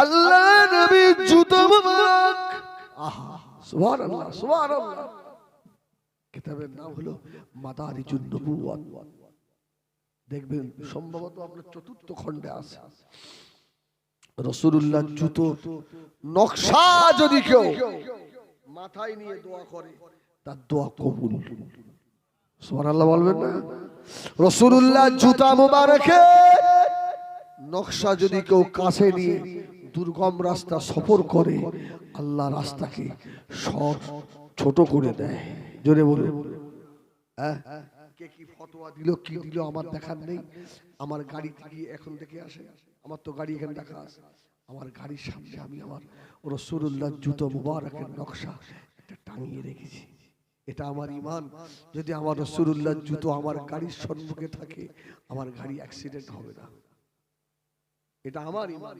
আল্লাহ নবীর জুতো মুবারক। আহা সুবহানাল্লাহ সুবহানাল্লাহ। কিতাবের নাম হলো মাদারিজুন নবুওয়াত। দেখবেন সম্ভবত আপনার চতুর্থ খণ্ডে আছে। রাসূলুল্লাহ জুতো নকশা যদি কেউ মাথায় নিয়ে দোয়া করে তার দোয়া কবুল। সুবহানাল্লাহ বলবেন না? রাসূলুল্লাহ জুতা মুবারকে নকশা যদি কেউ কাছে নিয়ে দুর্গম রাস্তা সফর করে আল্লাহ রাস্তাকে ছোট করে দেয়। জোরে বলুন। হ্যাঁ, কে কি ফতোয়া দিল কি দিল আমার দেখার নেই। আমার গাড়ি থেকে এখন থেকে আসে, আমার তো গাড়ি এখানে রাখা আছে, আমার গাড়ির সামনে আমি আমার রাসূলুল্লাহ জুতো মুবারকের নকশা একটা টাঙিয়ে রেখেছি। এটা আমার ঈমান। যদি আমার রাসূলুল্লাহ জুতো আমার গাড়ির সম্মুখে থাকে আমার গাড়ি অ্যাক্সিডেন্ট হবে না। এটা আমার ঈমান।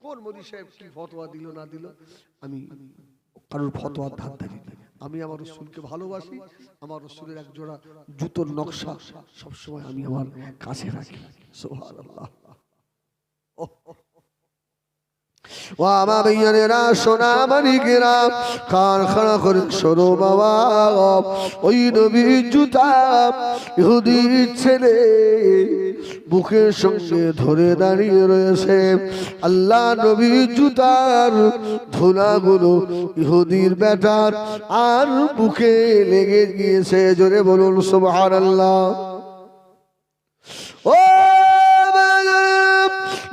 কোন মুফতি সাহেব কি ফতোয়া দিল না দিল আমি কারোর ফতোয়ার ধার ধারি না। আমি আমার রাসূলকে ভালোবাসি। আমার রাসূলের এক জোড়া জুতোর নকশা সব সময় আমি আমার কাছে রাখি। সুবহানাল্লাহ। ও আমার ভাইয়েরা সোনামণিকেরা কান খাড়া করে শোনো বাবা, ওই নবীর জুতা ইহুদির ছেলে বুকের সঙ্গে ধরে দাঁড়িয়ে রয়েছে। আল্লাহ নবীর জুতার ধুলাগুলো ইহুদির বেটার আর বুকে লেগে গিয়েছে। জোরে বলুন সুবহানাল্লাহ। ও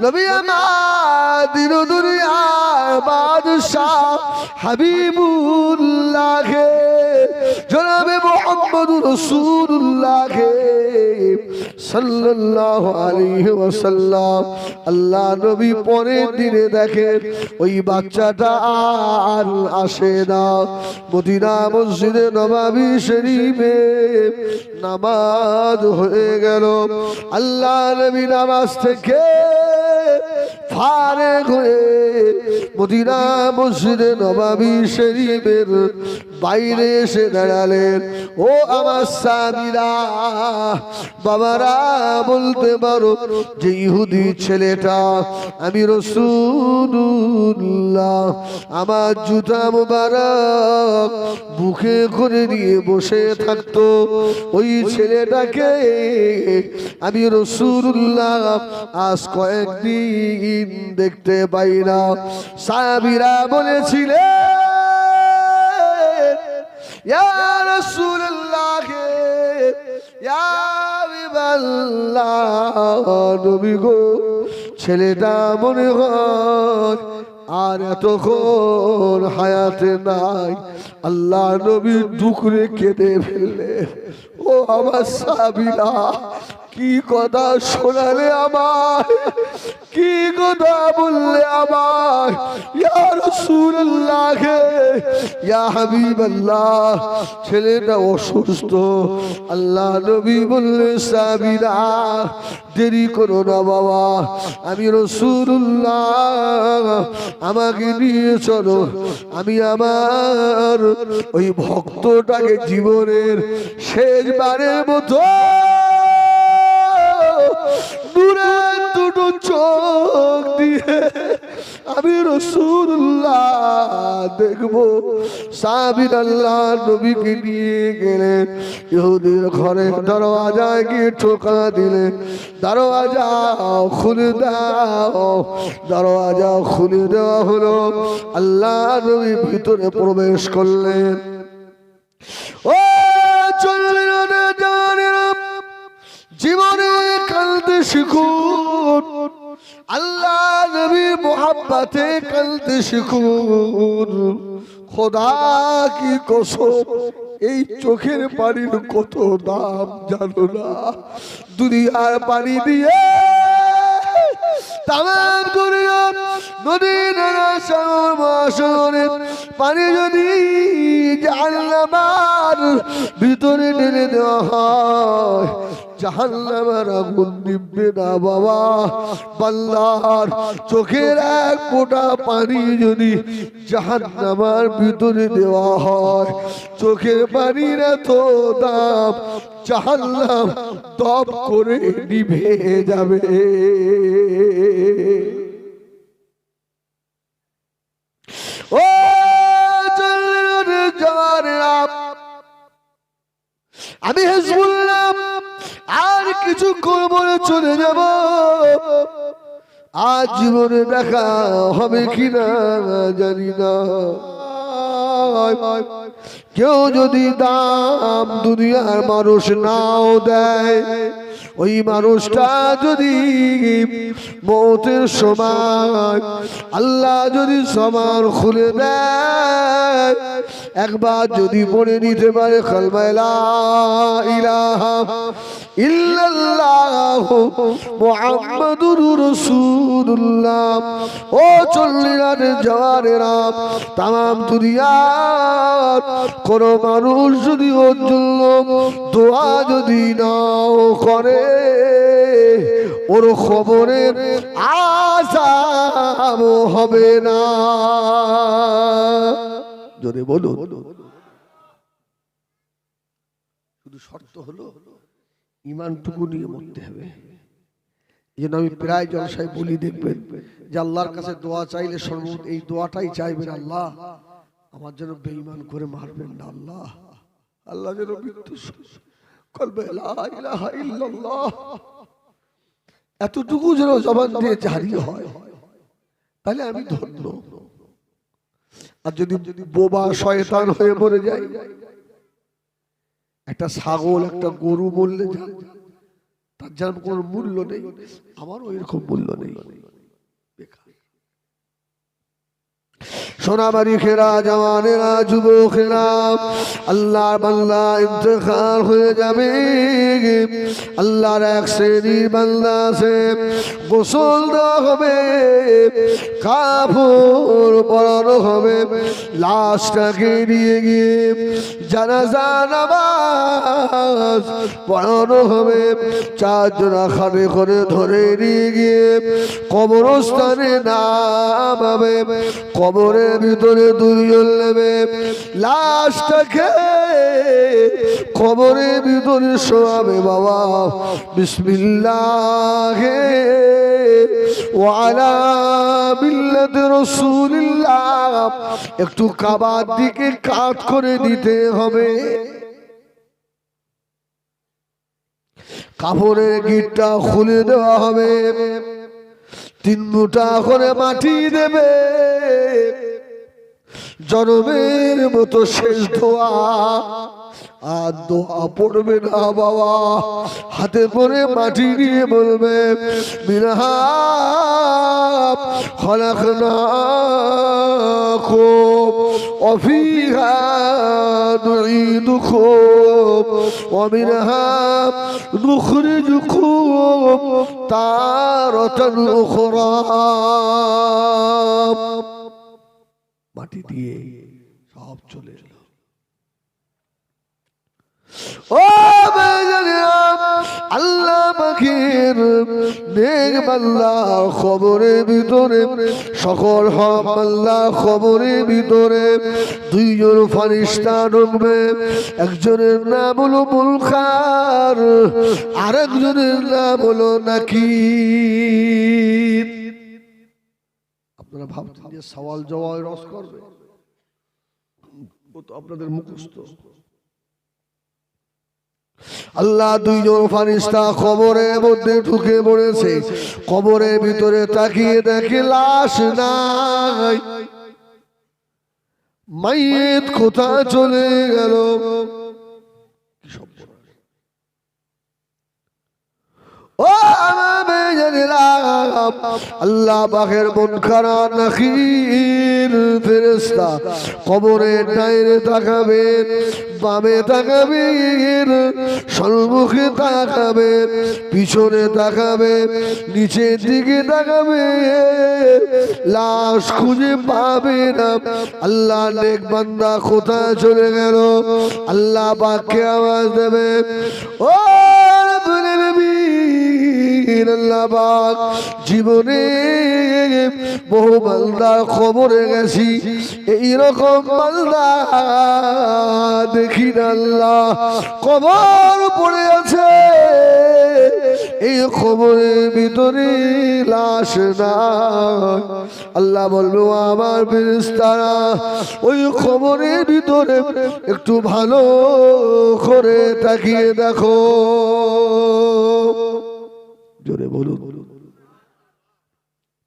নবী আমার দিন দুনিয়ার বাদশাহ হাবিবুল্লাহ জনাবে মুহাম্মদুর রাসূলুল্লাহ সাল্লাল্লাহু আলাইহি ওয়াসাল্লাম আল্লাহ নবী পরের দিনে দেখেন ওই বাচ্চাটা আর আসে না। মদিনা মসজিদে নববী শরীফে নামাজ হয়ে গেল। আল্লাহ নবী নামাজ থেকে ফারেগ হয়ে মদিনা মসজিদে নববী শরীফের বাইরে এসে দাঁড়ালেন। ও আমার সাহাবীরা বাবারা বলতে পারো যে ইহুদি ছেলেটা আমি রাসূলুল্লাহ আমার জুতা মুবারক বুকে করে নিয়ে বসে থাকতো, ওই ছেলেটাকে আমি রাসূলুল্লাহ আজ কয়েকদিন দেখতে পাই না। সাহাবীরা বলেছিলেন ইয়া রাসূলুল্লাহ ইয়া হাবিবাল্লাহ, নবী গো ছেলেটা মনে হয় আর এতক্ষণ হায়াতে নাই। আল্লাহ নবী দুঃখে কেঁদে ফেললেন। ও আমার সাহাবীরা কি কথা শোনালে আমার, কি কথা বললে আমার। ইয়া রাসূলুল্লাহ ইয়া হাবিবাল্লাহ ছেলেটা অসুস্থ। আল্লাহ নবী বললেন সাহাবীরা দেরি করো না বাবা, আমি রাসূলুল্লাহ আমাকে নিয়ে চলো, আমি আমার ওই ভক্তটাকে জীবনের শেষবারের মতো দূরের দুটো চোখ দিয়ে আমি রাসূলুল্লাহ দেখবো। সাহাবীরা আল্লাহ নবীকে নিয়ে গেলেন ইহুদির ঘরে, দরওয়াজায় গিয়ে ঠোকা দিলেন, দরওয়াজা খুলে দাও। দরওয়াজা খুলে দেওয়া হলো। আল্লাহ নবী ভিতরে প্রবেশ করলেন। ও চললেন জীবনে কালতে শিখুন, আল্লাহ নবীর মোহাব্বতে কালতে শিখুন। খোদা কি কসম এই চোখের পানির কত দাম জানো না। দুনিয়ার পানি দিয়ে তামাম দুনিয়া নদী নালা সাগর মহাসাগরের পানি যদি জাহান্নামের ভিতরে ঢেলে দেওয়া হয় জাহান্নামের আগুন নিভবে না বাবা। বান্দার চোখের এক ফোঁটা পানি যদি জাহান্নামের ভিতরে দেওয়া হয়, চোখের পানির এত দাম জাহান্নাম দপ করে নিভে যাবে। আমি হিজবুল্লাহ আর কিছু করব না, চলে যাব। আজ জীবনে দেখা হবে কিনা জানি না। কেউ যদি দাম দুনিয়ার মানুষ নাও দেয়, ওই মানুষটা যদি মৌতের সময় আল্লাহ যদি সমান খুলে দেয়, একবার যদি পড়ে নিতে পারে কালেমা লা ইলাহা ইল্লাল্লাহ মুহাম্মাদুর রাসূলুল্লাহ, ও চল্লিশার জওয়ানেরা, তাম দুনিয়ার কোন মানুষ যদি ওর জন্য দোয়া যদি নাও করে, ওর খবরের আযাব হবে না। জোরে বলো। শুধু শর্ত হলো ঈমানটুকু নিয়ে মরতে হবে। এই জন্য আমি প্রায় জলসায় বলি, দেখবেন যে আল্লাহর কাছে দোয়া চাইলে সর্বত এই দোয়াটাই চাইবেন, আল্লাহ আমার জন্য বেঈমান করে মারবেন না, আল্লাহ আল্লাহ যেন মৃত্যু কলবে লা ইলাহা ইল্লাল্লাহ এতটুকু যেন জবান দিয়ে জারি হয়, তাহলে আমি ধন্য। আর যদি বোবা শয়তান হয়ে মরে যায়, একটা ছাগল একটা গরু বললে তার যেন কোনো মূল্য নেই, আমারও এরকম মূল্য নেই। সোনামারি খেরা, জওয়ানেরা, যুবকেরা, আল্লাহর বান্দা ইন্তেকাল হয়ে যাবে। আল্লাহর এক শ্রেণীর বান্দা আছে, গোসল দেওয়া হবে, কাপড় পরানো হবে, লাশটাকে নিয়ে গিয়ে জানাজা নামাজ পড়ানো হবে। চারজনা খানে করে ধরে নিয়ে গিয়ে কবরস্থানে নামাবে। কবরের ভিতরে দুইজন নেবে, লাশটাকে কবরের ভিতরে শোয়াবে। বাবা বিসমিল্লাহ ওয়া আলা মিল্লাতি রাসূলিল্লাহ, একটু কাবার দিকে কাত করে দিতে হবে। কাপড়ের গিটটা খুলে দেওয়া হবে, 3 মুঠা করে মাটি দেবে। জনমের মতো শেষ দোয়া, আর দোয়া পড়বে না বাবা, হাতে করে মাটি নিয়ে বলবে মিনহা খলাকনাকুম ওয়া ফিহা নুঈদুকুম ওয়া মিনহা নুখরিজুকুম তারাতান উখরা। মাটি দিয়ে সব চলে এলো। ও আল্লাহ পাকের নেক বান্দা, খবরের ভিতরে সকল হক আল্লাহ খবরের ভিতরে 2 জন ফেরেশতা ঢুকবে। একজনের নাম হলো মুনকার, আরেকজনের নাম হলো নাকির। আপনারা ভাবছেন যে সওয়াল জবাব রস করবে, ও তো আপনাদের মুখস্থ। আল্লাহ 2 জন ফেরেশতা কবরের মধ্যে ঢুকে পড়েছে। কবরের ভিতরে তাকিয়ে দেখে লাশ নাই, মাইয়িত কোথায় চলে গেল। ও আল্লাহ পাকের মুনকার নাকির ফেরেশতা কবরের ডাইনে তাকাবে, বামে তাকাবে, সম্মুখে তাকাবে, পিছনে তাকাবে, নিচের দিকে তাকাবে, লাশ খুঁজে পাবে না। আল্লাহ নেক বান্দা কোথায় চলে গেল? আল্লাহ পাককে আওয়াজ দেবে, ও আল্লাহ পাক জীবনে বহু বান্দার খবরে গেছি, এইরকম বান্দা দেখি না। আল্লাহ কবর পড়ে আছে, এই কবরের ভিতরে লাশ নাই। আল্লাহ বলবে আমার ফেরেশতারা ওই কবরের ভিতরে একটু ভালো করে তাকিয়ে দেখো। জোরে বলুন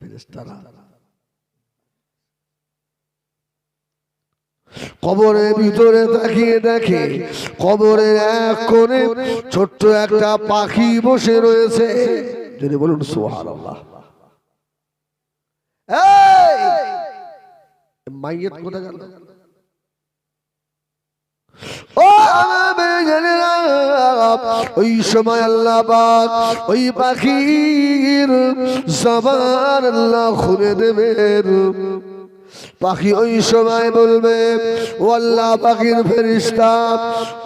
ফেরেশতারা কবরের ভিতরে তাকিয়ে দেখে কবরের এক কোণে ছোট্ট একটা পাখি বসে রয়েছে। যদি বলুন সুবহানাল্লাহ। এই মাইয়ত কোথায় গেল? ও ওই সময় আল্লাহ পাক ওই পাখির জবান আল্লাহ খুলে দেবেন। পাখি ওই সময় বলবে ও আল্লাহ পাখির ফেরেশতা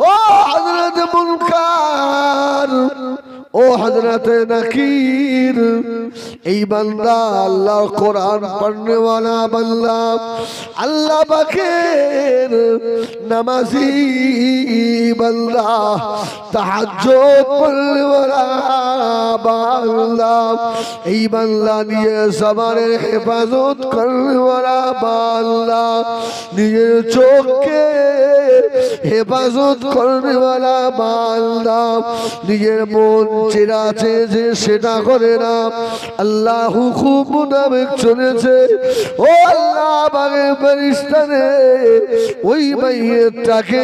ও হযরত মুনকার ও হযরত নাকির এই বান্দা আল্লাহর কোরআন পড়নে ওয়ালা বান্দা আল্লাহ পাকের নামাজি বান্দা তাহাজ্জুদ পড়নে ওয়ালা বান্দা এই বান্দা নিয়ে সবারের হেফাজত করনে ওয়ালা বান্দা নিজের চোখকে হেফাজত করনে ওয়ালা বান্দা নিজের মন যেটা আছে যে সেটা করে না আল্লাহ হুকুম মোতাবেক চলেছে। ও আল্লাহ পাকের ফেরেশতারে ওই মাইয়তটাকে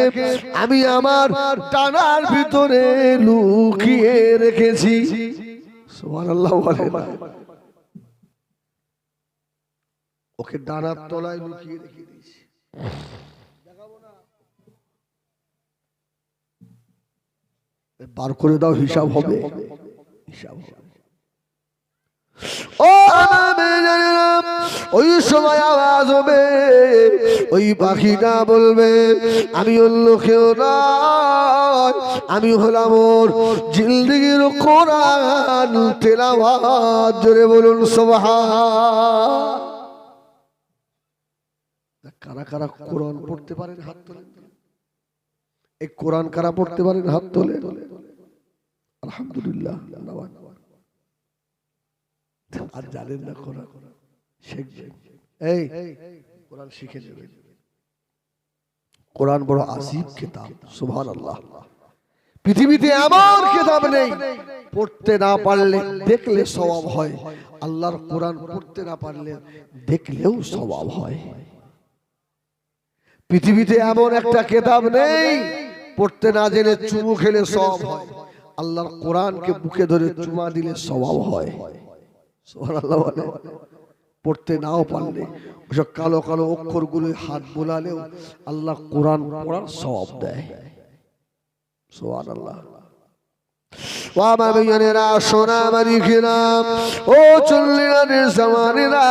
আমি আমার ডানার ভিতরে লুকিয়ে রেখেছি। সুবহানাল্লাহ বলে ওকে ডানার তলায় লুকিয়ে রেখে দিয়েছি। বার করে দাও হিসাব হবে, হিসাব হবে। ও ওই সময় আওয়াজ হবে ওই পাখিটা বলবে আমি অন্য কেউ নয়, আমি হলাম ওর জিন্দেগির কোরআন তেলাওয়াত। জোরে বলুন সুবহান। কারা কারা কোরআন পড়তে পারেন হাত তোলেন। এই কোরআন কারা পড়তে পারেন হাত তোলেন। আলহামদুলিল্লাহ। আর জানেন না কোরআন শিখবেন, এই কোরআন শিখে নেবেন। কোরআন বড় আসিফ কিতাব। সুবহানাল্লাহ। পৃথিবীতে এমন কিতাব নেই পড়তে না পারলে দেখলে সওয়াব হয়। আল্লাহর কোরআন পড়তে না পারলে দেখলেও সওয়াব হয়। পৃথিবীতে এমন একটা কিতাব নেই পড়তে না জেনে চুমু খেলে সওয়াব হয়। আল্লাহর কোরআনকে বুকে ধরে চুমা দিলে সওয়াব হয়। সুবহানাল্লাহ। পড়তে নাও পারলে ওসব কালো কালো অক্ষরগুলো হাত বোলালেও আল্লাহ কোরআন পড়ার সওয়াব দেয়। সুবহানাল্লাহ। ও আমার ভাইয়েরা সোনা মালিকেরা ও চল্লিশের জামানেরা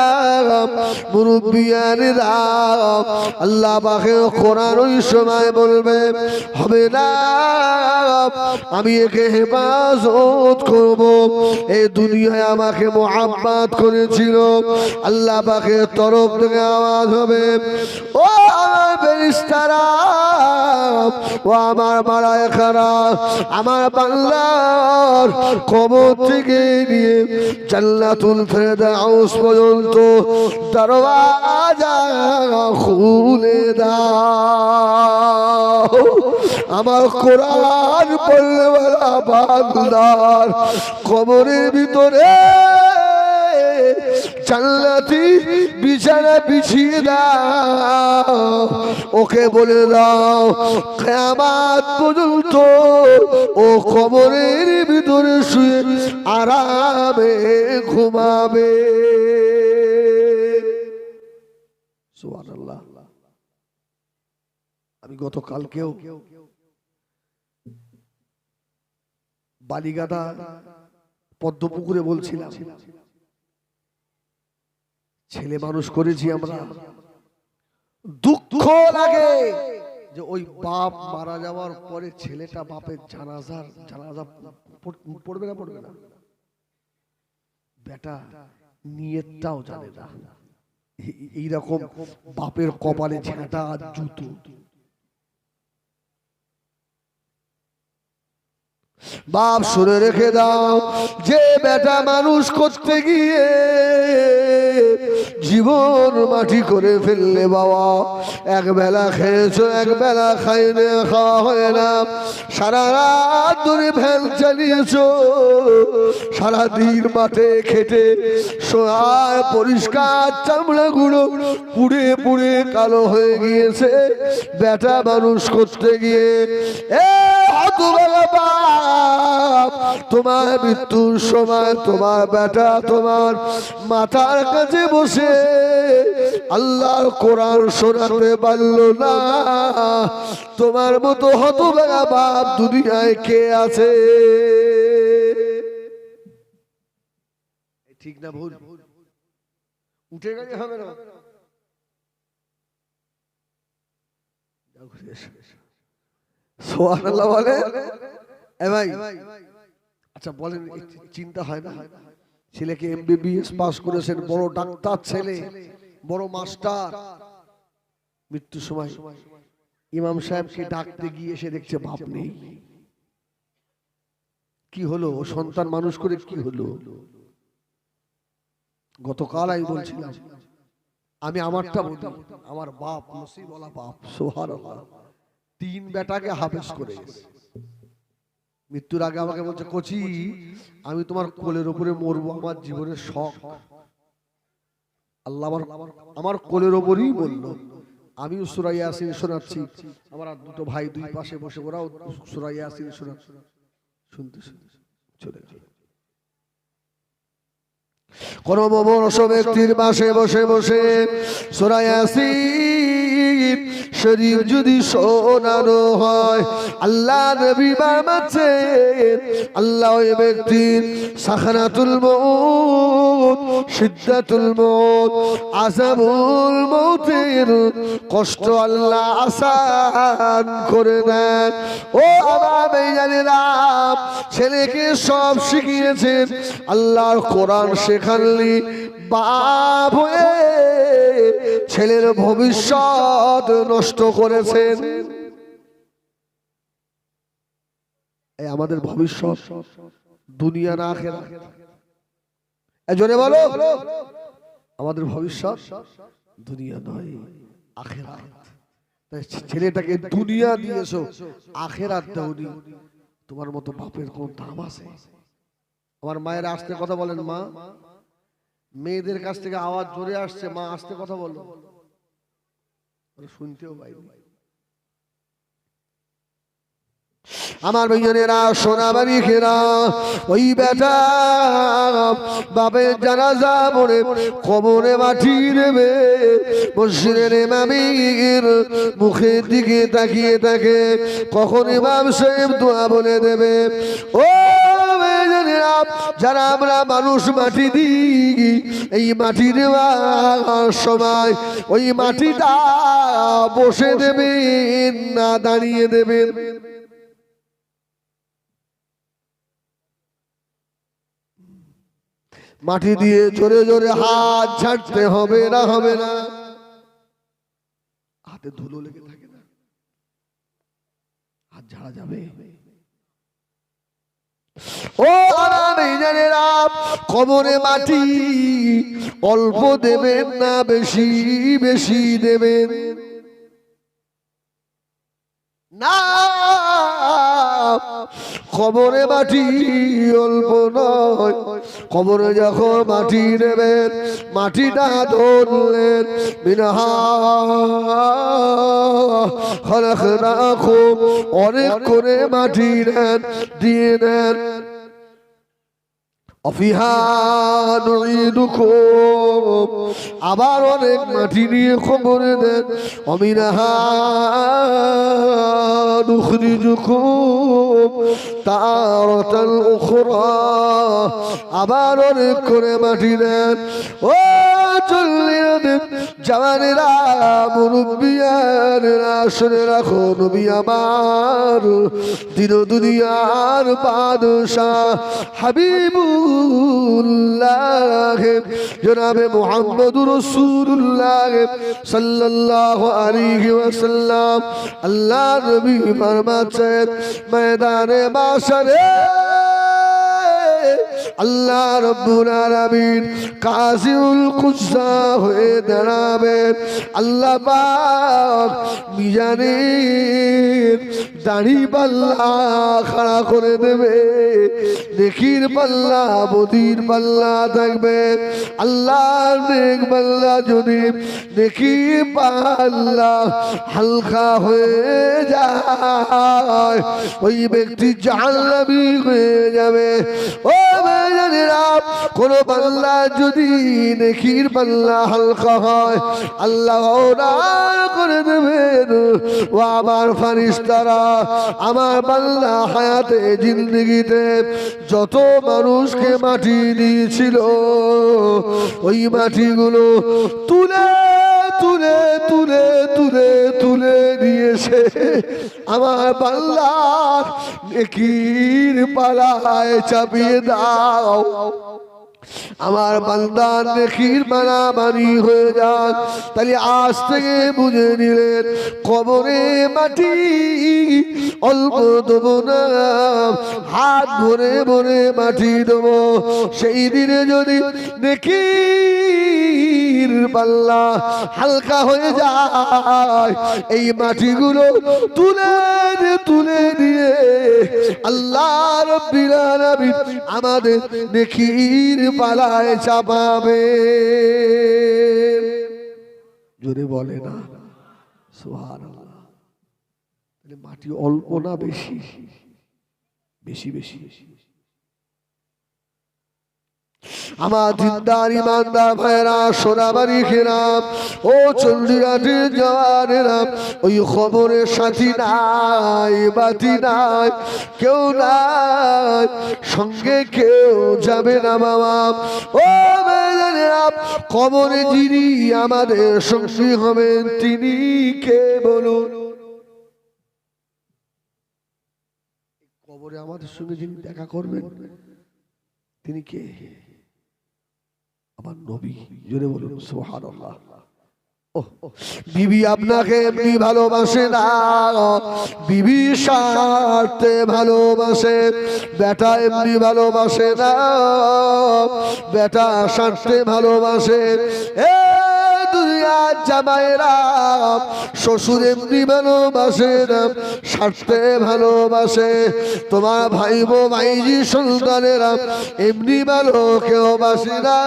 মুরব্বিয়ানেরা আল্লাহ পাকের কোরআন ওই সময় বলবে হবে না আমি একে হেফাজত করব। এই দুনিয়ায় আমাকে মুহাব্বত করেছিল আল্লাহ পাকের তরফ থেকে আওয়াজ হবে ও আমার ফেরেশতারা ও আমার মালায়েকারা আমার বান্দা কবর থেকে নিয়ে জান্নাতুল ফেরদাউস পর্যন্ত দরওয়াজা খুলে দাও। আমার কোরআন পড়নেওয়ালা বান্দার কবরের ভিতরে জান্নাতি বিছানা বিছিয়ে দাও। ওকে বলে দাও কিয়ামত পর্যন্ত ও কবরের ভিতরে শুয়ে আরামে ঘুমাবে। সুবহানাল্লাহ। আমি গতকালকেও বালিগাদা পদ্মপুকুরে বলছিলাম ছেলে মানুষ করেছি আমরা, দুঃখ লাগে যে ওই বাপ মারা যাওয়ার পরে ছেলেটা বাপের জানাজা পড়বে না পড়বে না। বেটা নিয়তটাও জানে না। এইরকম বাপের কপালে ঝাঁটা আর জুতো। বাপ শুনে রেখে দাও, যে বেটা মানুষ করতে গিয়ে জীবন মাটি করে ফেললে বাবা, এক বেলা খেয়েছো, এক বেলা খাইলে খাওয়া হয় না, সারা রাত ধরে ভ্যান চালিয়েছো, সারাদিন মাঠে খেটে সোয়ায় পরিষ্কার চামড়া গুঁড়ো পুড়ে পুড়ে কালো হয়ে গিয়েছে বেটা মানুষ করতে গিয়ে। তোমার মৃত্যুর সময় তোমার বেটা তোমার মাথার কাছে বসে আল্লাহর কোরআন শোনাতে পারল না, তোমার মতো হতভাগা বাপ দুনিয়ায় কে আছে? ঠিক না ভুল? উঠে গেলে হবে না। সুবহানাল্লাহ বলে। ভাই আচ্ছা বলেন, চিন্তা হয় না? ছেলেকে এমবিবিএস পাস করেছেন, বড় ডাক্তার ছেলে, বড় মাস্টার, মৃত্যুর সময় ইমাম সাহেবকে ডাকতে গিয়ে এসে দেখছে বাপ নেই। কি হলো? সন্তান মানুষ করে কি হলো? গতকাল আমি বলছিলাম, আমি আমারটা বলি, আমার বাপ নসিবওয়ালা বাপ, সুবহানাল্লাহ, 3 বেটাকে হাফেজ করে মৃত্যুর আগে আমাকে বলছে, কোচি আমি তোমার কোলের উপরে মরবো, আমার জীবনের শখ। আল্লাহ আমার কোলের উপরেই বললো। আমি সূরা ইয়াসিন শোনাচ্ছি, আমার আর দুটো ভাই দুই পাশে বসে ওরাও সূরা ইয়াসিন শোনাচ্ছে, শুনতে শুনতে চলে গেল। কোন মমর্ষ ব্যক্তির পাশে বসে বসে সূরা ইয়াসিন শরীফ যদি শোনানো হয়, আল্লাহ নবী বামাচ্ছেন, আল্লাহ ওই ব্যক্তির সাখারাতুল মউত, সিদ্ধাতুল মউত, আযাবুল মউতের কষ্ট আল্লাহ আসান করে দেন। ও আমার ভাইজানেরা, ছেলেকে সব শিখিয়েছেন, আল্লাহর কোরআন শেখানলি বাপ হয়ে ছেলের ভবিষ্যৎ নষ্ট করেছেন। এই আমাদের ভবিষ্যৎ দুনিয়া না আখিরাত? জোরে বলো, আমাদের ভবিষ্যৎ দুনিয়া নয় আখিরাত। তাই ছেলেটাকে দুনিয়া দিয়েছো, আখিরাত দাওনি, তোমার মতো বাপের কোন দাম আছে? আমার মায়ের আস্তে কথা বলেন, মা, মেয়েদের কাছ থেকে আওয়াজ জোরে আসছে, মা আস্তে কথা বলো, শুনতেও পাইনি। আমার ভাইয়েরা, সোনাবাড়ি খেরা, ওই বেটা বাপের জানাজা পড়ে কবরে মাটি নেবে, মসজিদের ইমামের মুখের দিকে তাকিয়ে থাকে, কখন ইমাম সাহেব দোয়া বলে দেবে। ও যারা আমরা মানুষ মাটি দিই, এই মাটি দেওয়ার সময় ওই মাটিটা বসে দেবেন না দাঁড়িয়ে দেবেন? মাটি দিয়ে জোরে জোরে হাত ঝাড়তে হবে না? হবে না? হাতে ধুলো লেগে থাকে না, হাত ঝাড়া যাবে? ও জানেরা, কবরে মাটি অল্প দেবেন না বেশি বেশি দেবেন না। কবরে মাটি অল্প নয়, কবরে যখন মাটি নেবেন, মাটিটা ধরলেন, মিনহা খালাকনাকুম, অনেক করে মাটি নেন, দিয়ে নেন, অফিহা নুঈদুকুম, আবার অনেক মাটি নিয়ে কবরে দেন, অমিনহা নুখরিজুকুম তারাতাল উখরা, আবার অনেক করে মাটি দেন। ও চল্লিয়াদের জওয়ানেরা মুরব্বিয়ানেরা শুনে রাখো নবী আমার দিন দুনিয়ার বাদশাহ হাবিবুল্লাহ জনাবে মুহাম্মদুর রাসূলুল্লাহ সাল্লাল্লাহু আলাইহি ওয়াসাল্লাম আল্লাহ নবী ফরমাচ্ছেন ময়দানে মাশরে আল্লাহ রাব্বুল আলামিন কাযিউল কুজ্জা হয়ে দাঁড়াবেন আল্লাহ পাক মিজানের দাড়ি পাল্লা খাড়া করে দেবে নেকির পাল্লা বদির পাল্লা থাকবে আল্লাহ নেক পাল্লা যদি নেকি পাল্লা হালকা হয়ে যায় ওই ব্যক্তি জাহান্নামী হয়ে যাবে ও কোন পাল্লা যদি নেকির পাল্লা হালকা হয় আল্লাহ করে দেবেন ও আমার ফারিস্তারা আমার পাল্লা হায়াতে জিন্দেগিতে যত মানুষকে মাটি দিয়েছিল ওই মাটিগুলো তুলে তুলে তুলে তুলে তুলে দিয়েছে আমার পাল্লা নেকির পালায় চাপিয়ে দাও আমার বান্দা নেকির মানামানি হয়ে যান তাহলে আজ থেকে বুঝে নিলেন কবরে মাটি অল্প দেবো না হাত ভরে ভরে মাটি দেবো সেই দিনে যদি নেকির পাল্লা হালকা হয়ে যায় এই মাটিগুলো তুলে তুলে দিয়ে আল্লাহ রাব্বুল আলামিন আমাদের নেকির পালায় চাপাবে জোরে বলে না সুবহানাল্লাহ মাটি অল্প না বেশি বেশি বেশি আমার দিনদার ইমানদার ভাইরা সোনাবাড়ি খেরাম ও চন্ডিঘাটের জওয়ানেরা ওই খবরের সাথী নাই বাতি নাই কেউ নাই সঙ্গে কেউ যাবে না বাবা ও মেয়েরা কবরে যিনি আমাদের সঙ্গী হবেন তিনি কে বলুন কবরে আমাদের সঙ্গে যিনি দেখা করবেন তিনি কে আমার নবী জোরে বলুন সুবহানাল্লাহ বিবি আপনাকে এমনি ভালোবাসে না বিবি স্বার্থে ভালোবাসে বেটা এমনি ভালোবাসে না বেটা স্বার্থে ভালোবাসে এ দুনিয়ার জামাইরা শ্বশুর এমনি ভালোবাসে না স্বার্থে ভালোবাসে তোমার ভাই বো ভাইজি সন্তানেরা এমনি ভালো কেউ বাসে না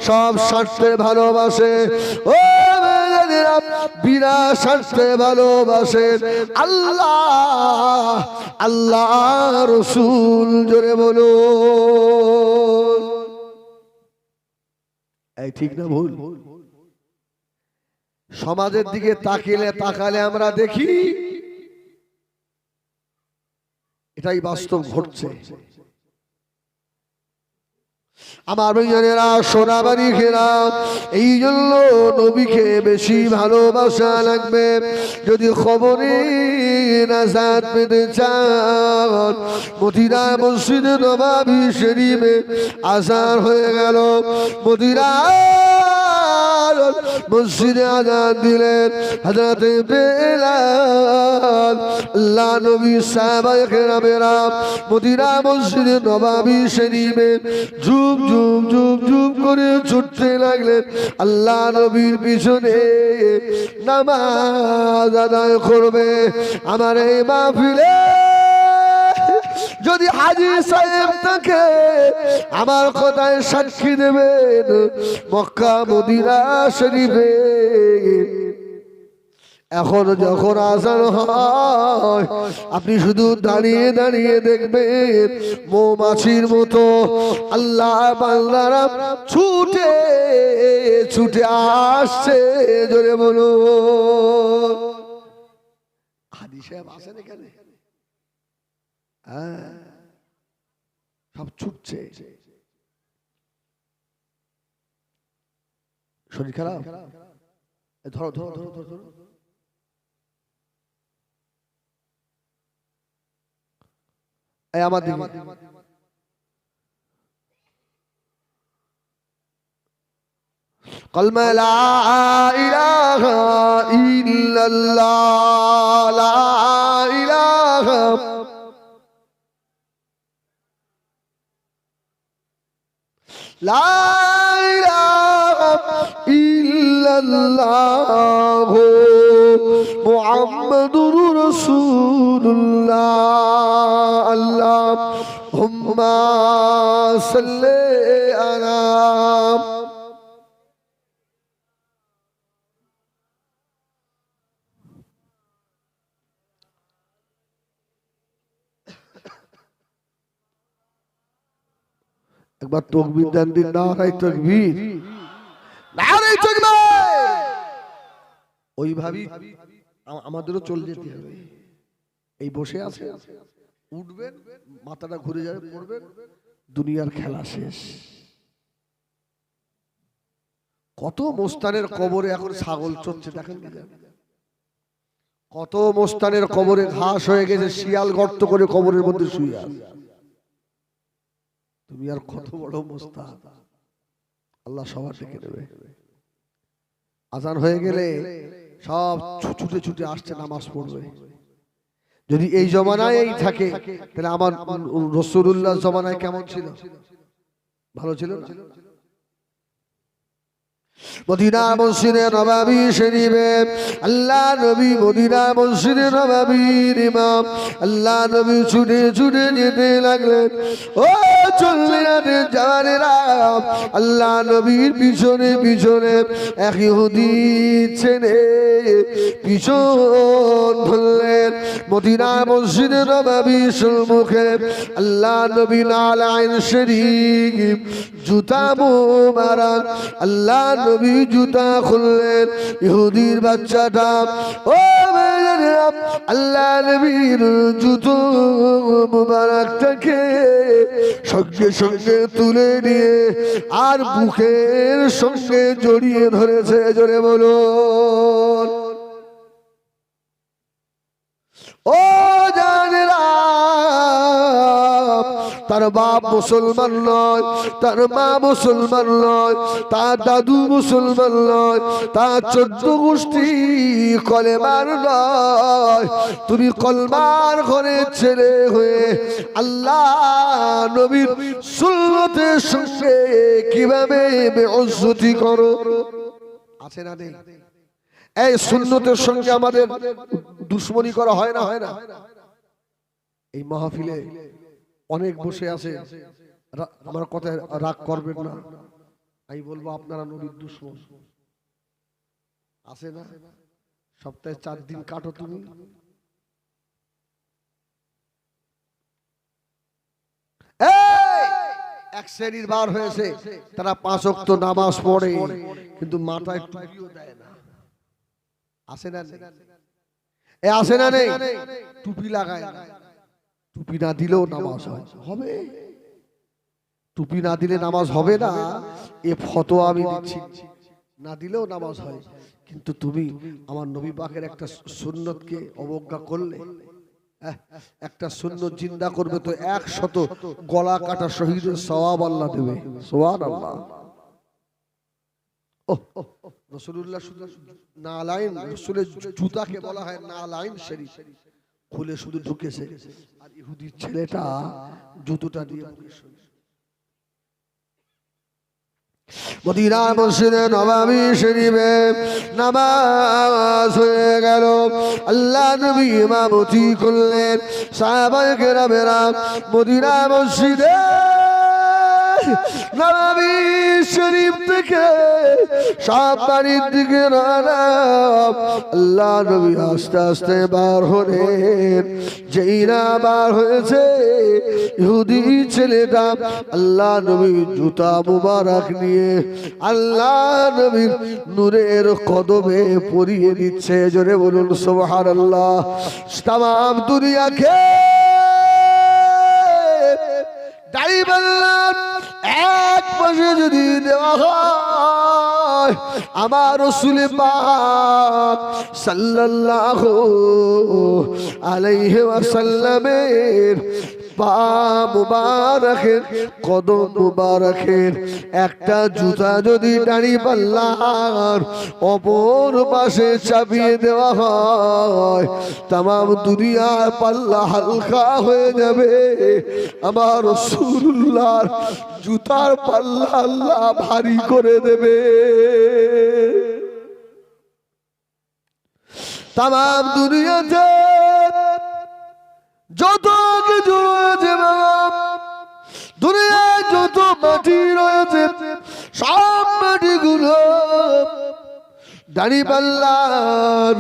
সব স্বার্থে ভালোবাসে ও বিনা স্বার্থে ভালোবাসে আল্লাহ আল্লাহ রাসূল জোরে বলো এই ঠিক না ভুল সমাজের দিকে তাকালে আমরা দেখি এটাই বাস্তব ঘটছে আমার ভাইয়েরা সোনাবাড়ি ঘেরা এই জন্য নবীকে বেশি ভালোবাসা লাগবে যদি খবরে নাজাত পেতে চান মদিনা মসজিদে নববী শরীফে আযান হয়ে গেল মদিনা মসজিদে আযান দিলেন হযরত বেলাল আল্লাহ নবী সাহাবায়ে কেরামেরা মদিনা মসজিদে নববী শরীফে ঝুম ঝুম ঝুম ঝুম করে ছুটতে লাগলেন আল্লাহ নবীর পিছনে নামাজ আদায় করবে আমার এই মাহফিলে যদি হাজী সাহেব থাকে আমার কথায় সাক্ষী দেবেন মক্কা মদিনা শরীফে এখন যখন আযান হয় আপনি শুধু দাঁড়িয়ে দাঁড়িয়ে দেখবেন মৌমাছির মতো আল্লাহ বান্দারা ছুটে ছুটে আসছে জোরে বলো হাজী সাহেব আসেন এখানে সব ছুটছে শরীর খারাপ? ধরো ধরো ধরো ধরো ধরো। এই আমার দিকে কলমা লা ইলাহা ইল্লাল্লাহ, লা ইলাহা লা ইলাহা ইল্লাল্লাহ মুহাম্মাদুর রাসূলুল্লাহ। আল্লাহুম্মা সাল্লি আলা একবার তাকবীর দেন দিন, নারায়ে তাকবীর, নারায়ে তাকবীর। ওইভাবেই আমাদেরও চলে যেতে হবে। এই বসে আছে, উঠবেন, মাথাটা ঘুরে যাবে, পড়বেন, দুনিয়ার খেলা শেষ। কত মোস্তানের কবরে এখন ছাগল চড়ছে দেখেন কি? কত মোস্তানের কবরে ঘাস হয়ে গেছে, শিয়াল গর্ত করে কবরের মধ্যে শুয়ে আছে। তুমি আর কত বড় মোস্তান, আল্লাহ সবার ডেকে নেবে। আজান হয়ে গেলে সব ছুটে ছুটে আসছে নামাজ পড়বে। যদি এই জমানায় এই থাকে তাহলে আমার রাসূলুল্লাহ জমানায় কেমন ছিল? ভালো ছিল না? মদিনা মসজিদে নববী শরীফে আল্লাহ নবী, মদিনা মসজিদে নববীর ইমাম, আল্লাহ নবী ছুটে ছুটে যেতে লাগলেন। ও চললেন জানেরা, আল্লাহ নবীর পিছনে পিছনে এক ইহুদি ছেলে পিছন ধরলেন। মদিনা মসজিদে নববীর সম্মুখে আল্লাহ নবী নালাইন শরীফ, জুতা মোবারক, আল্লাহ নবী জুতা খুললেন। ইহুদির বাচ্চাটা ও আল্লাহ নবীর জুতো মুবারকটাকে সঙ্গে সঙ্গে তুলে নিয়ে আর বুকের সঙ্গে জড়িয়ে ধরেছে। জোরে বলুন ও জানেরা, তার বাপ মুসলমান নয়, তার মা মুসলমান নয়, তার দাদু মুসলমান নয়, তার 14 গোষ্ঠী কলেমার নয়। তুমি কলমার ঘরের ছেলে হয়ে আল্লাহ নবীর সুন্নতের সঙ্গে কিভাবে বেইজ্জতি করো? আছে না নেই? এই সুন্নতের সঙ্গে আমাদের দুশ্মনী করা হয় না? হয় না? এই মাহফিলে অনেক বসে আছে, আমার কথায় রাগ করবেন না, আমি বলবো আপনারা নবীর দুশমন। আছে না? সপ্তাহে 4 দিন কাটো তুমি। এক শ্রেণীর বার হয়েছে, তারা 5 ওয়াক্ত নামাজ পড়ে কিন্তু মাথায় টুপিও দেয় না। আছে না? আছে না নেই? টুপি লাগায় না। টুপি না দিলেও নামাজ হবে। টুপি না দিলে নামাজ হবে না এ ফতোয়া আমি দিচ্ছি, না দিলেও নামাজ হয়। কিন্তু তুমি আমার নবী পাকের একটা সুন্নতকে অবজ্ঞা করলে, একটা সুন্নত জিন্দা করবে তো 100 গলা কাটা শহীদের সওয়াব আল্লাহ দেবে। সুবহানাল্লাহ। রাসূলুল্লাহ শুধু নালাইন, রাসূলের জুতাকে বলা হয় নালাইন শরীফ, খুলে শুধু ঢুকেছে, আর ইহুদির ছেলেটা জুতোটা দিয়ে ঢুকেছে। মদিনা মসজিদে নববী শরীফে নামাজ হয়ে গেল। আল্লাহ নবী ইমামতি করলেন, সাহাবায়ে কেরামেরা মদিনা মসজিদে নববী শরীফ থেকে সব বাড়ির দিকে রওনা। আল্লাহ নবী আস্তে আস্তে বার হলেন। যেই না বার হয়েছে, ইহুদি ছেলেটা আল্লাহ নবীর জুতা মুবারক নিয়ে আল্লাহ নবীর নূরের কদমে পরিয়ে দিচ্ছে। জোরে বলুন সুবহানাল্লাহ। তামাম দুনিয়াকে দাড়ি পাল্লা এক পাশে যদি দেওয়া হয়, নয়, আমার রাসূল পাক সাল্লাল্লাহু আলাইহি ওয়াসাল্লামের পা মুবারকের কদম মুবারকের একটা জুতা যদি দাঁড়িপাল্লার অপর পাশে চাপিয়ে দেওয়া হয়, তামাম দুনিয়ার পাল্লা হালকা হয়ে যাবে। আমার রাসূলুল্লাহর জুতার পাল্লা আল্লাহ ভারী করে দেবে। তামাম দুনিয়াতে যত কিছু রয়েছে, দুনিয়ায় যত মাটি রয়েছে, সব মাটিগুলো দাঁড়িপাল্লার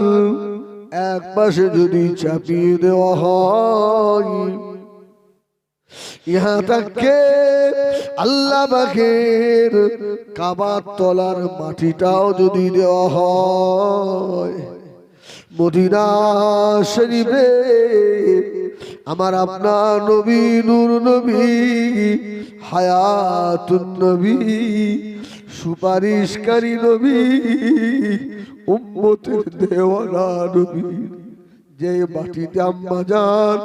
এক পাশে যদি চাপিয়ে দেওয়া হয়, ইহা থেকে আল্লাহ পাকের কাবার তলার মাটিটাও যদি দেওয়া হয়, মদিনা শরীফে আমার আপনার নবী, নূর নবী, হায়াতুন নবী, সুপারিশকারী নবী, উম্মতের দেওয়ানা নবী, যে মাটিতে আম্মা জান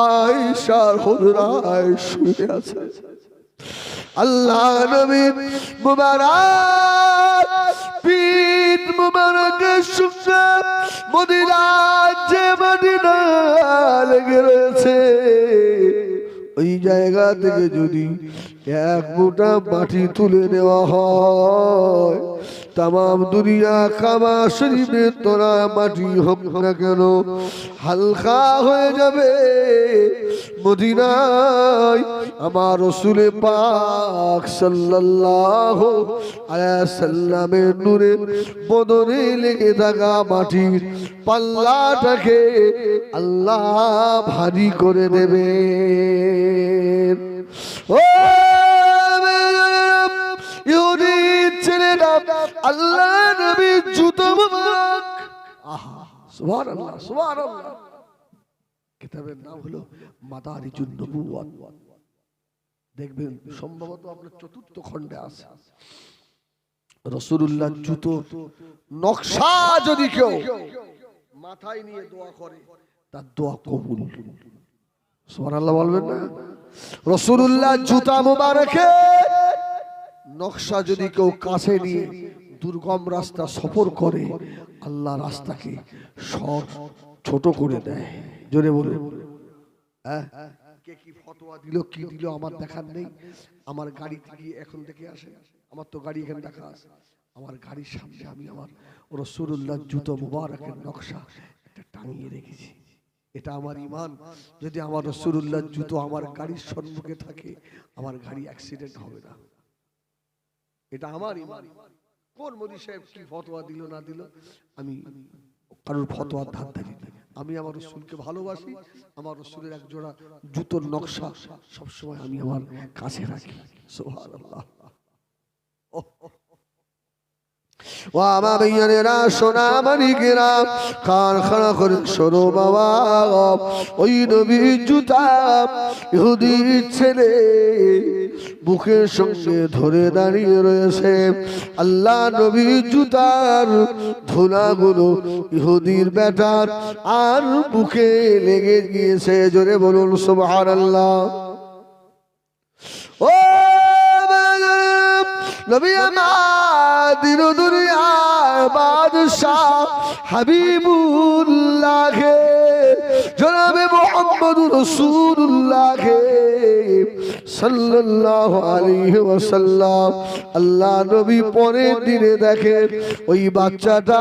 আয়েশার হুজরায় শুয়ে আছে, আল্লাহ নবী মুবারক পীর মুবারকের সঙ্গে মদিনার যে মদিনা লেগে রয়েছে, ওই জায়গা থেকে যদি এক মুঠা মাটি তুলে নেওয়া হয়, তামাম দুনিয়া কাবা শরীফের তোরা মাটি হোক না কেন হালকা হয়ে যাবে। মদিনায় আমার রাসূল পাক সাল্লাল্লাহু আলাইহি সাল্লামের নূরে বদনে লেগে থাকা মাটির পাল্লাটাকে আল্লাহ ভারী করে দেবে। ও ইহুদি ছেলেরা, আল্লাহ নবীর জুতো মুবারক, আহা সুবহানাল্লাহ সুবহানাল্লাহ, কিতাবের নাম হলো মাদারিজুন নবুওয়াত। দেখবেন সম্ভবত আপনার চতুর্থ খণ্ডে আছে। রাসূলুল্লাহ জুতো নকশা যদি কেউ মাথায় নিয়ে দোয়া করে, তার দোয়া কবুল। সুবহানাল্লাহ বলবেন না? রাসূলুল্লাহ জুতা মুবারকে নকশা যদি কেউ কাছে নিয়ে দুর্গম রাস্তা সফর করে, আল্লাহ রাস্তাকে ছোট করে দেয়। জোরে বলুন। কে কি ফতোয়া দিল, কি দিল আমার দেখার নেই। আমার গাড়ি থেকে এখন থেকে আসে, আমার তো গাড়ি এখানে দেখা আছে, আমার গাড়ির সামনে আমি আমার রাসূলুল্লাহ জুতো মুবারকের নকশা একটা টাঙিয়ে রেখেছি। এটা আমার ঈমান। যদি আমার রাসূলুল্লাহ জুতো আমার গাড়ির সম্মুখে থাকে, আমার গাড়ি অ্যাক্সিডেন্ট হবে না। এটা আমার ঈমান। কোন মুফতি সাহেব কি ফতোয়া দিল না দিল, আমি কারোর ফতোয়ার ধার ধারি না। আমি আমার রাসূলকে ভালোবাসি। আমার রাসূলের এক জোড়া জুতোর নকশা সবসময় আমি আমার কাছে রাখি। সুবহানাল্লাহ। ও আমার ভাইয়েরা, সোনা মানিকেরা, কান খাড়া করে শোনো বাবা, ওই নবীর জুতা ইহুদির ছেলে বুকের সঙ্গে ধরে দাঁড়িয়ে রয়েছে। আল্লাহ নবীর জুতার ধুলাগুলো ইহুদির বেটার আর বুকে লেগে গিয়েছে। জোরে বলুন সুবহানাল্লাহ। ও নবী আমার দিন দুনিয়ার বাদশাহ হাবিবুল্লাহ জনাবে মুহাম্মদুর রাসূলুল্লাহ সাল্লাল্লাহু আলাইহি ওয়াসাল্লাম, আল্লাহ নবী পরের দিনে দেখেন ওই বাচ্চাটা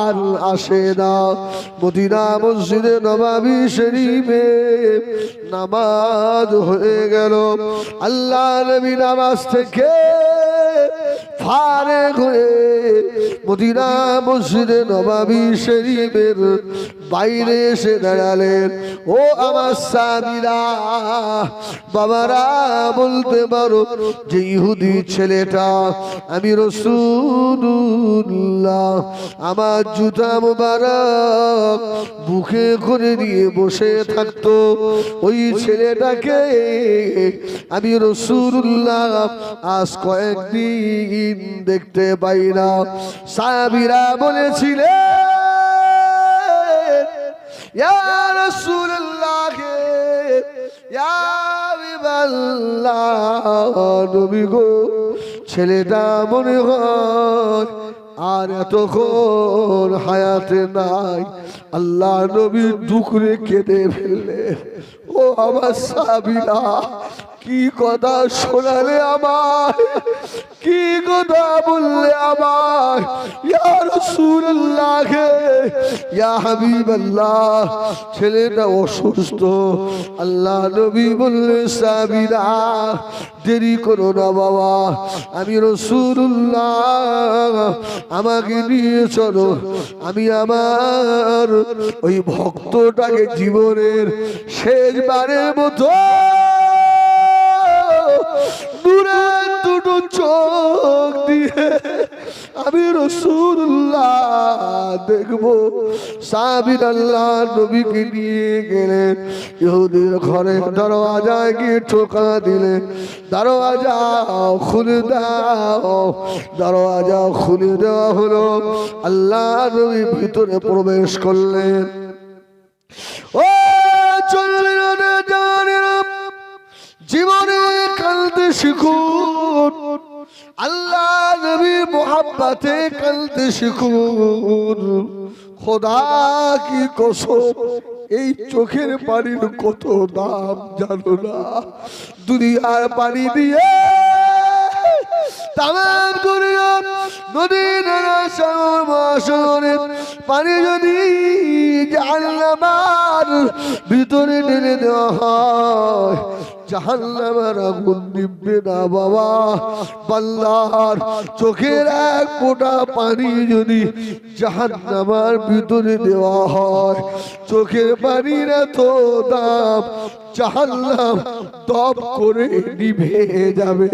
আর আসে না। মদিনা মসজিদে নববী শরীফে নামাজ হয়ে গেল। আল্লাহ নবী নামাজ থেকে ফারেগ হয়ে মদিনা মসজিদে নববী শরীফের বাইরে এসে দাঁড়ালেন। ও আমার সাহাবীরা, বাবারা, বলতে পারো যে ইহুদি ছেলেটা আমি রাসূলুল্লাহ আমার জুতা মুবারক বুকে করে নিয়ে বসে থাকতো, ওই ছেলেটাকে আমি রাসূলুল্লাহ আজ কয়েকদিন দিন দেখতে পাই না। সাহাবীরা বলেছিলেন ইয়া রাসূলুল্লাহ ইয়া হাবিবাল্লাহ, নবী গো ছেলেটা মনে হয় আর এতক্ষণ হায়াতে নাই। আল্লাহ নবী দুঃখে কেঁদে ফেললেন। ও আমার সাহাবীরা, কি কথা শোনালে আমার, কি কথা বললে আমার। ইয়া রাসূলুল্লাহ ইয়া হাবিবাল্লাহ, ছেলেটা অসুস্থ। আল্লাহ নবী বললেন সাহাবীরা দেরি করো না বাবা, আমি রাসূলুল্লাহ, আমাকে নিয়ে চলো, আমি আমার ওই ভক্তটাকে জীবনের শেষবারের মতো দূরে দুটো চোখ দিয়ে আমি রাসূলুল্লাহ দেখবো। সাহাবীর আল্লাহ নবীকে নিয়ে গেলেন। ইহুদির ঘরে দরওয়াজায় গিয়ে ঠোকা দিলেন, দরওয়াজা খুলে দাও। দরওয়াজা খুলে দেওয়া হলো। আল্লাহ নবী ভিতরে প্রবেশ করলেন। ও চললেন জানেরা, জীবনে কালতে শিখুন, আল্লাহ নবীর মোহাব্বতে কালতে শিখুন। খোদা কি কসম, এই চোখের পানির কত দাম জানো না। দুনিয়ার পানি দিয়ে তামাম দুনিয়া নদী নালা সাগর মহাসাগরের পানি যদি জাহান্নামের ভিতরে ঢেলে দেওয়া হয়, জাহান্নামের আগুন নিভবে না বাবা। বান্দার চোখের এক ফোঁটা পানি যদি জাহান্নামের ভিতরে দেওয়া হয়, চোখের পানির এত দাম, জাহান্নাম দপ করে নিভে যাবে।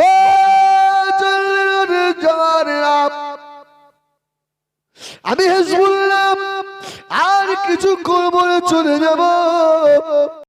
ও আমি হিজবুল্লাহ আর কিছু করবো চলে যাব।